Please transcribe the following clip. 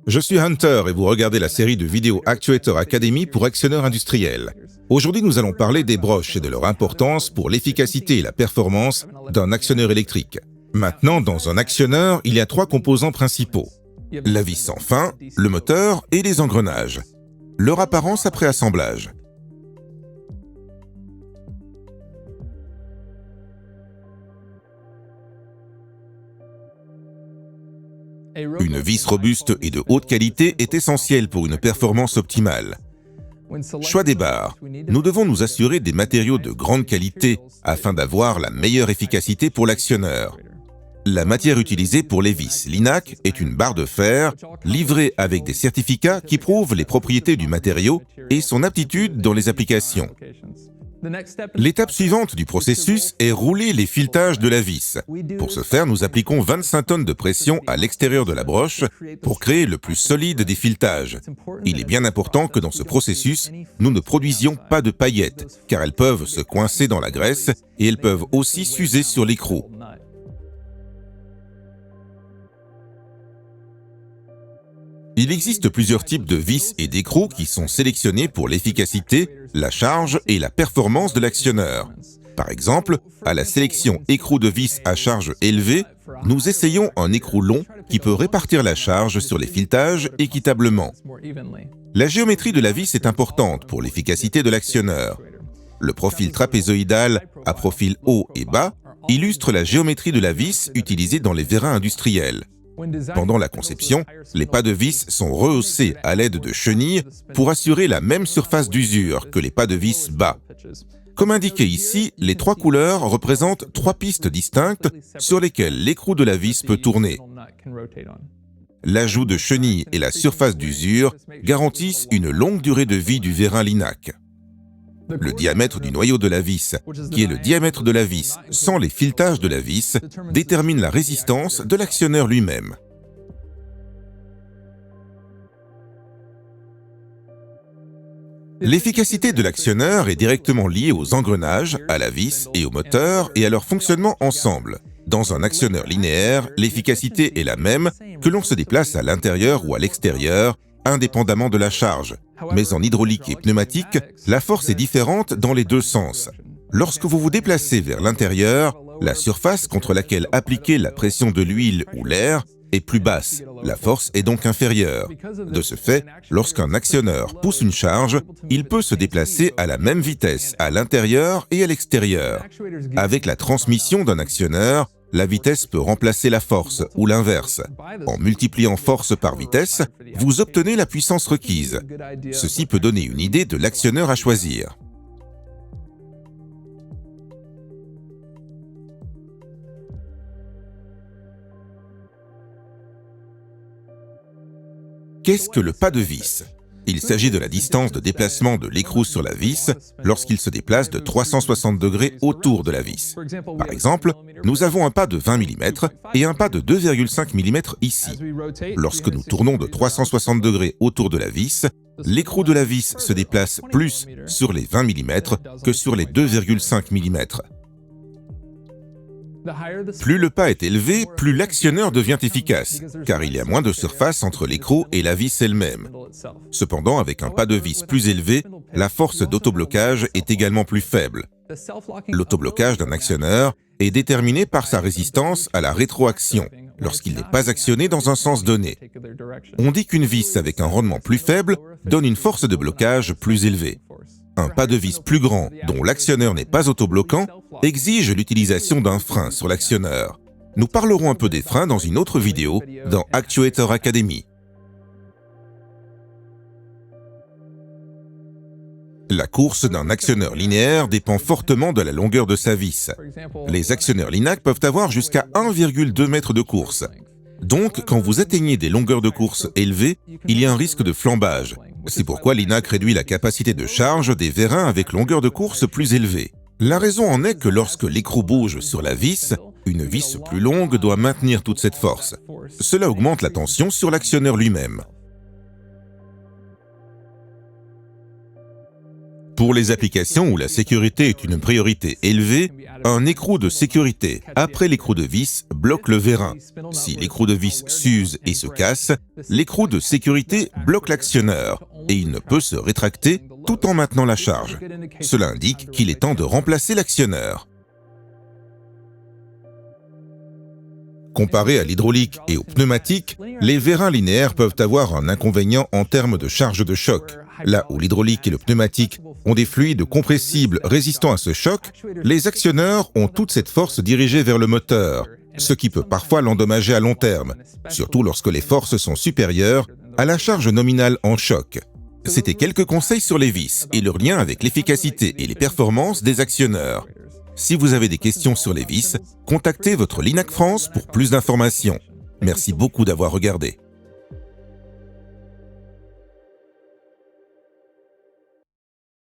Je suis Hunter et vous regardez la série de vidéos Actuator Academy pour actionneurs industriels. Aujourd'hui, nous allons parler des broches et de leur importance pour l'efficacité et la performance d'un actionneur électrique. Maintenant, dans un actionneur, il y a 3 composants principaux. La vis sans fin, le moteur et les engrenages. Leur apparence après assemblage. Une vis robuste et de haute qualité est essentielle pour une performance optimale. Choix des barres. Nous devons nous assurer des matériaux de grande qualité afin d'avoir la meilleure efficacité pour l'actionneur. La matière utilisée pour les vis Linac est une barre de fer livrée avec des certificats qui prouvent les propriétés du matériau et son aptitude dans les applications. L'étape suivante du processus est rouler les filetages de la vis. Pour ce faire, nous appliquons 25 tonnes de pression à l'extérieur de la broche pour créer le plus solide des filetages. Il est bien important que dans ce processus, nous ne produisions pas de paillettes, car elles peuvent se coincer dans la graisse et elles peuvent aussi s'user sur l'écrou. Il existe plusieurs types de vis et d'écrous qui sont sélectionnés pour l'efficacité, la charge et la performance de l'actionneur. Par exemple, à la sélection écrou de vis à charge élevée, nous essayons un écrou long qui peut répartir la charge sur les filetages équitablement. La géométrie de la vis est importante pour l'efficacité de l'actionneur. Le profil trapézoïdal à profil haut et bas illustre la géométrie de la vis utilisée dans les vérins industriels. Pendant la conception, les pas de vis sont rehaussés à l'aide de chenilles pour assurer la même surface d'usure que les pas de vis bas. Comme indiqué ici, les 3 couleurs représentent 3 pistes distinctes sur lesquelles l'écrou de la vis peut tourner. L'ajout de chenilles et la surface d'usure garantissent une longue durée de vie du vérin Linac. Le diamètre du noyau de la vis, qui est le diamètre de la vis sans les filetages de la vis, détermine la résistance de l'actionneur lui-même. L'efficacité de l'actionneur est directement liée aux engrenages, à la vis et au moteur et à leur fonctionnement ensemble. Dans un actionneur linéaire, l'efficacité est la même que l'on se déplace à l'intérieur ou à l'extérieur, indépendamment de la charge. Mais en hydraulique et pneumatique, la force est différente dans les 2 sens. Lorsque vous vous déplacez vers l'intérieur, la surface contre laquelle appliquer la pression de l'huile ou l'air est plus basse. La force est donc inférieure. De ce fait, lorsqu'un actionneur pousse une charge, il peut se déplacer à la même vitesse à l'intérieur et à l'extérieur. Avec la transmission d'un actionneur, la vitesse peut remplacer la force ou l'inverse. En multipliant force par vitesse, vous obtenez la puissance requise. Ceci peut donner une idée de l'actionneur à choisir. Qu'est-ce que le pas de vis ? Il s'agit de la distance de déplacement de l'écrou sur la vis lorsqu'il se déplace de 360 degrés autour de la vis. Par exemple, nous avons un pas de 20 mm et un pas de 2,5 mm ici. Lorsque nous tournons de 360 degrés autour de la vis, l'écrou de la vis se déplace plus sur les 20 mm que sur les 2,5 mm. Plus le pas est élevé, plus l'actionneur devient efficace, car il y a moins de surface entre l'écrou et la vis elle-même. Cependant, avec un pas de vis plus élevé, la force d'autoblocage est également plus faible. L'autoblocage d'un actionneur est déterminé par sa résistance à la rétroaction, lorsqu'il n'est pas actionné dans un sens donné. On dit qu'une vis avec un rendement plus faible donne une force de blocage plus élevée. Un pas de vis plus grand, dont l'actionneur n'est pas autobloquant, exige l'utilisation d'un frein sur l'actionneur. Nous parlerons un peu des freins dans une autre vidéo, dans Actuator Academy. La course d'un actionneur linéaire dépend fortement de la longueur de sa vis. Les actionneurs Linac peuvent avoir jusqu'à 1,2 m de course. Donc, quand vous atteignez des longueurs de course élevées, il y a un risque de flambage. C'est pourquoi Linac réduit la capacité de charge des vérins avec longueur de course plus élevée. La raison en est que lorsque l'écrou bouge sur la vis, une vis plus longue doit maintenir toute cette force. Cela augmente la tension sur l'actionneur lui-même. Pour les applications où la sécurité est une priorité élevée, un écrou de sécurité après l'écrou de vis bloque le vérin. Si l'écrou de vis s'use et se casse, l'écrou de sécurité bloque l'actionneur et il ne peut se rétracter tout en maintenant la charge. Cela indique qu'il est temps de remplacer l'actionneur. Comparé à l'hydraulique et au pneumatique, les vérins linéaires peuvent avoir un inconvénient en termes de charge de choc. Là où l'hydraulique et le pneumatique ont des fluides compressibles résistants à ce choc, les actionneurs ont toute cette force dirigée vers le moteur, ce qui peut parfois l'endommager à long terme, surtout lorsque les forces sont supérieures à la charge nominale en choc. C'était quelques conseils sur les vis et leur lien avec l'efficacité et les performances des actionneurs. Si vous avez des questions sur les vis, contactez votre Linac France pour plus d'informations. Merci beaucoup d'avoir regardé.